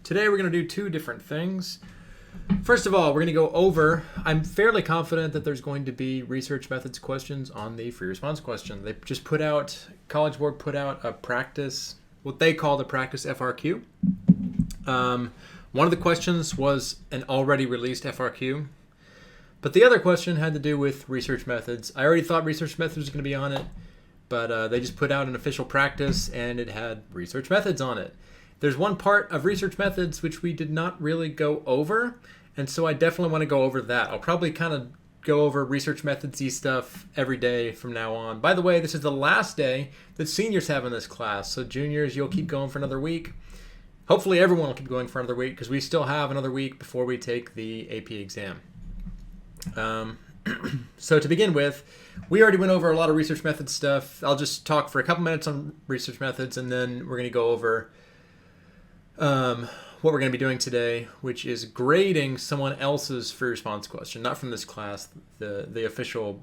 Today we're going to do two different things. First of all, we're going to go over, I'm fairly confident that there's going to be research methods questions on the free response question. They just put out, College Board put out a practice, what they call the practice FRQ. One of the questions was an already released FRQ, but the other question had to do with research methods. I already thought research methods was going to be on it, but they just put out an official practice and it had research methods on it. There's one part of research methods which we did not really go over, and so I definitely want to go over that. I'll probably kind of go over research methods-y stuff every day from now on. By the way, this is the last day that seniors have in this class, so juniors, you'll keep going for another week. Hopefully everyone will keep going for another week because we still have another week before we take the AP exam. So to begin with, we already went over a lot of research methods stuff. I'll just talk for a couple minutes on research methods, and then we're going to go over what we're going to be doing today, which is grading someone else's free response question, not from this class, the official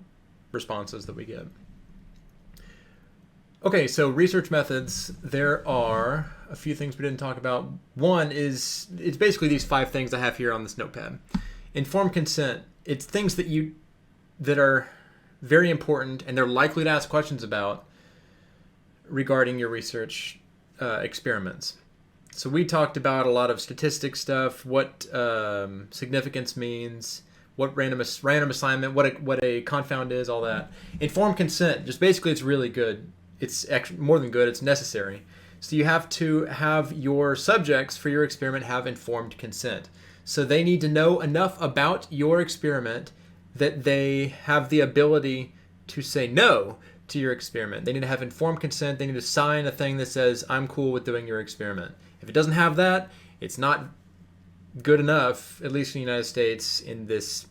responses that we get. Okay, so research methods, there are a few things we didn't talk about. One is, it's basically these 5 things I have here on this notepad. Informed consent, it's things that are very important and they're likely to ask questions about regarding your research experiments. So we talked about a lot of statistics stuff, what significance means, what random assignment, what a confound is, all that. Informed consent, just basically it's really good. It's actually more than good, it's necessary. So you have to have your subjects for your experiment have informed consent. So they need to know enough about your experiment that they have the ability to say no to your experiment. They need to have informed consent. They need to sign a thing that says, I'm cool with doing your experiment. If it doesn't have that, it's not good enough, at least in the United States in this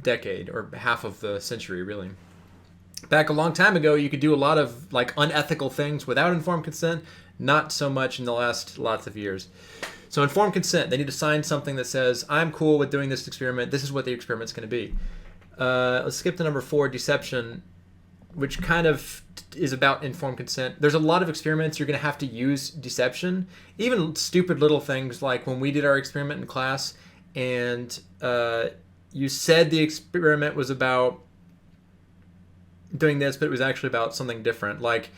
decade or half of the century, really. Back a long time ago, you could do a lot of like unethical things without informed consent, not so much in the last lots of years. So informed consent, they need to sign something that says, I'm cool with doing this experiment. This is what the experiment's going to be. Let's skip to number 4, deception, which kind of is about informed consent. There's a lot of experiments you're going to have to use deception. Even stupid little things like when we did our experiment in class and you said the experiment was about doing this, but it was actually about something different. Like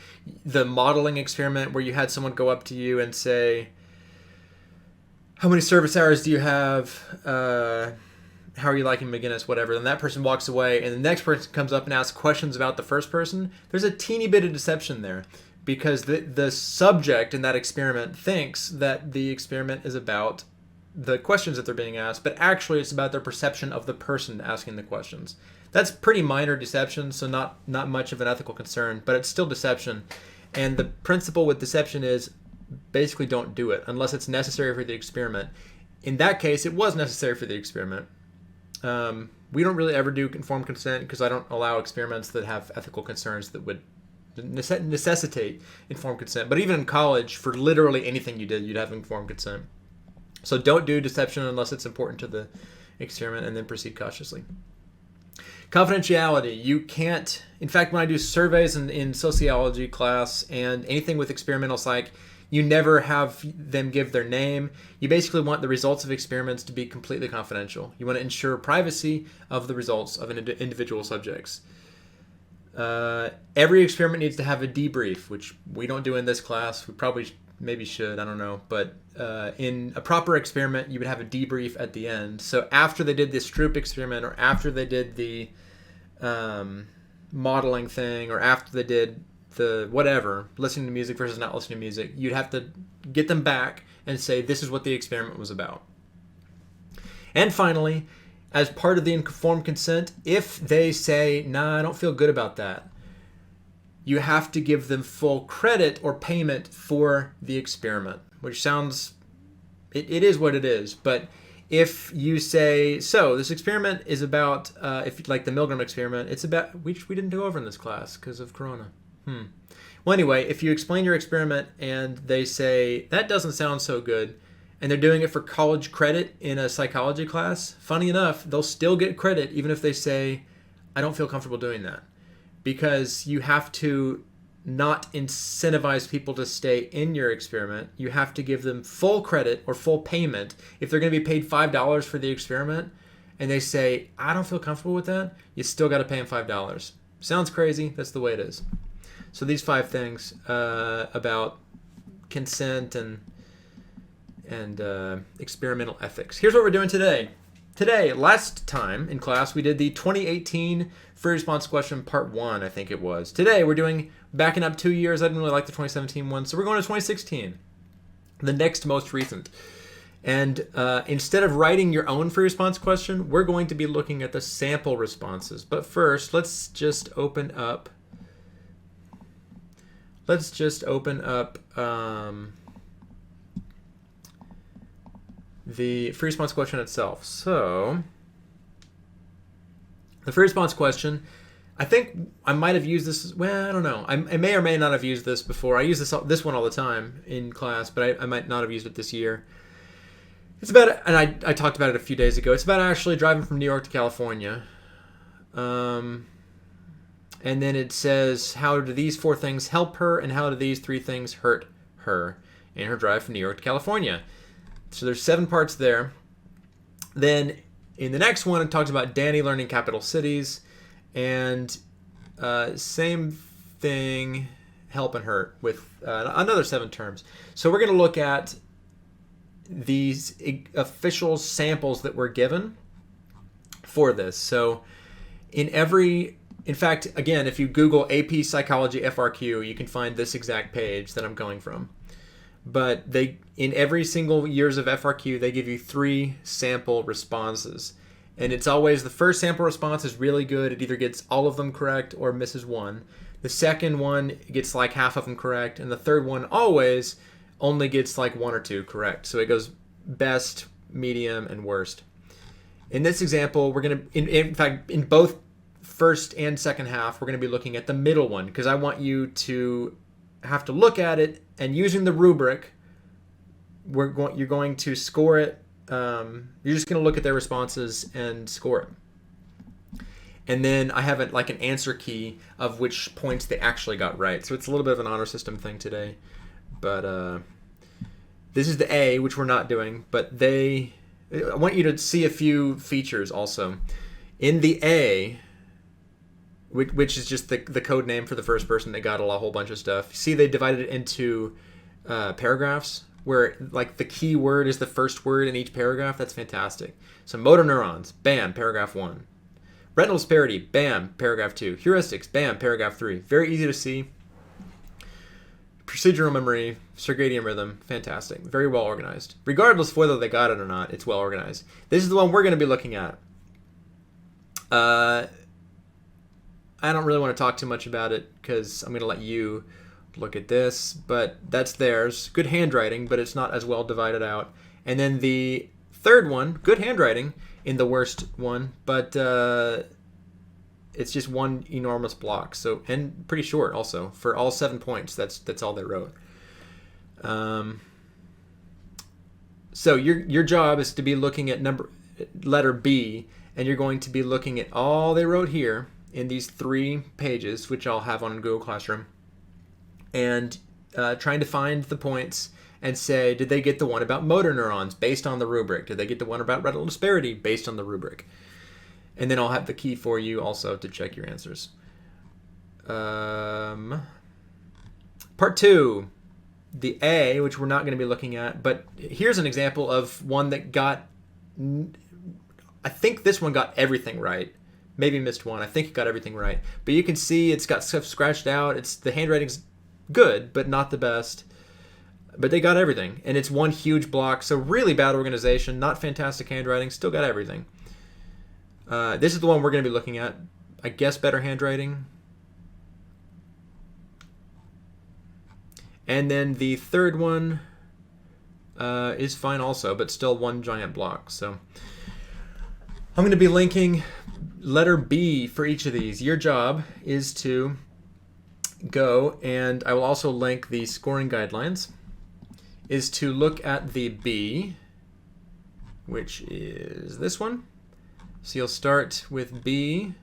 the modeling experiment where you had someone go up to you and say, how many service hours do you have? How are you liking McGinnis? Whatever. Then that person walks away and the next person comes up and asks questions about the first person. There's a teeny bit of deception there because the subject in that experiment thinks that the experiment is about the questions that they're being asked, but actually it's about their perception of the person asking the questions. That's pretty minor deception, so not much of an ethical concern, but it's still deception. And the principle with deception is basically don't do it unless it's necessary for the experiment. In that case, it was necessary for the experiment. We don't really ever do informed consent because I don't allow experiments that have ethical concerns that would necessitate informed consent. But even in college, for literally anything you did, you'd have informed consent. So don't do deception unless it's important to the experiment, and then proceed cautiously. Confidentiality. You can't, in fact, when I do surveys in sociology class and anything with experimental psych, you never have them give their name. You basically want the results of experiments to be completely confidential. You want to ensure privacy of the results of individual subjects. Every experiment needs to have a debrief, which we don't do in this class. We probably maybe should, I don't know. But in a proper experiment, you would have a debrief at the end. So after they did the Stroop experiment, or after they did the modeling thing, or after they did the whatever, listening to music versus not listening to music, you'd have to get them back and say, this is what the experiment was about. And finally, as part of the informed consent, if they say, nah, I don't feel good about that, you have to give them full credit or payment for the experiment, which sounds, it is what it is. But if you say, so this experiment is about, if like the Milgram experiment, it's about, which we didn't go over in this class because of Corona. Well, anyway, if you explain your experiment and they say, that doesn't sound so good, and they're doing it for college credit in a psychology class, funny enough, they'll still get credit even if they say, I don't feel comfortable doing that. Because you have to not incentivize people to stay in your experiment. You have to give them full credit or full payment. If they're going to be paid $5 for the experiment and they say, I don't feel comfortable with that, you still got to pay them $5. Sounds crazy. That's the way it is. So these 5 things about consent and experimental ethics. Here's what we're doing today. Last time in class, we did the 2018 free response question part 1, I think it was. Today, we're doing backing up 2 years. I didn't really like the 2017 one, so we're going to 2016, the next most recent. And instead of writing your own free response question, we're going to be looking at the sample responses. But first, let's just open up the free response question itself. So the free response question, I think I might have used this. Well, I don't know. I may or may not have used this before. I use this one all the time in class, but I might not have used it this year. It's about, and I talked about it a few days ago. It's about actually driving from New York to California. And then it says, how do these 4 things help her, and how do these 3 things hurt her in her drive from New York to California? So there's 7 parts there. Then in the next one, it talks about Danny learning capital cities, and same thing, help and hurt, with another 7 terms. So we're going to look at these official samples that were given for this. So in fact, again, if you Google AP Psychology FRQ, you can find this exact page that I'm going from. But in every single years of FRQ, they give you 3 sample responses. And it's always the first sample response is really good. It either gets all of them correct or misses 1. The second one gets like half of them correct. And the third one always only gets like 1 or 2 correct. So it goes best, medium, and worst. In this example, we're going to, in fact, in both first and second half, we're going to be looking at the middle one, because I want you to have to look at it, and using the rubric, you're going to score it. You're just going to look at their responses and score it. And then I have like an answer key of which points they actually got right. So it's a little bit of an honor system thing today. But this is the A, which we're not doing. But I want you to see a few features also. In the A, which is just the code name for the first person that got a whole bunch of stuff. See, they divided it into paragraphs where like the key word is the first word in each paragraph. That's fantastic. So motor neurons, bam, paragraph 1. Retinal disparity, bam, paragraph 2. Heuristics, bam, paragraph 3. Very easy to see. Procedural memory, circadian rhythm, fantastic. Very well organized. Regardless of whether they got it or not, it's well organized. This is the one we're going to be looking at. I don't really want to talk too much about it because I'm going to let you look at this, but that's theirs. Good handwriting, but it's not as well divided out. And then the third one, good handwriting in the worst one, but it's just one enormous block. So, and pretty short also for all 7 points. That's all they wrote. So your job is to be looking at letter B, and you're going to be looking at all they wrote here in these 3 pages, which I'll have on Google Classroom, and trying to find the points and say, did they get the one about motor neurons based on the rubric? Did they get the one about retinal disparity based on the rubric? And then I'll have the key for you also to check your answers. Part 2, the A, which we're not going to be looking at, but here's an example of one that got, I think this one got everything right. Maybe missed one. I think it got everything right. But you can see it's got stuff scratched out. The handwriting's good, but not the best. But they got everything. And it's one huge block. So really bad organization, not fantastic handwriting, still got everything. This is the one we're going to be looking at. I guess better handwriting. And then the third one is fine also, but still one giant block. So I'm going to be linking letter B for each of these. Your job is to go, and I will also link the scoring guidelines, is to look at the B, which is this one. So you'll start with B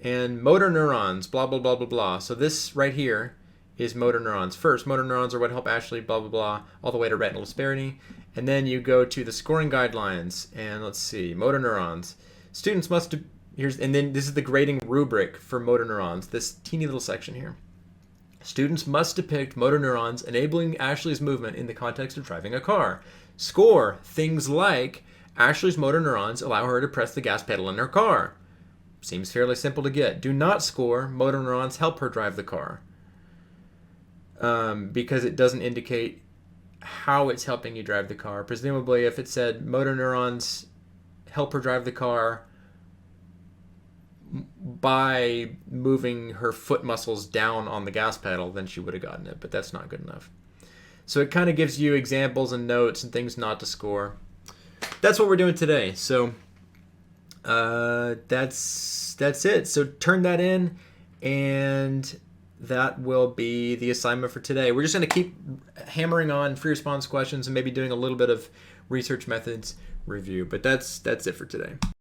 and motor neurons, blah, blah, blah, blah, blah. So this right here is motor neurons. First, motor neurons are what help Ashley, blah, blah, blah, all the way to retinal disparity. And then you go to the scoring guidelines, and let's see, motor neurons. Students must, and then this is the grading rubric for motor neurons, this teeny little section here. Students must depict motor neurons enabling Ashley's movement in the context of driving a car. Score things like Ashley's motor neurons allow her to press the gas pedal in her car. Seems fairly simple to get. Do not score motor neurons help her drive the car, because it doesn't indicate how it's helping you drive the car. Presumably, if it said motor neurons help her drive the car by moving her foot muscles down on the gas pedal, then she would have gotten it, but that's not good enough. So it kind of gives you examples and notes and things not to score. That's what we're doing today. So that's it. So turn that in, and that will be the assignment for today. We're just going to keep hammering on free response questions and maybe doing a little bit of research methods review, but that's it for today.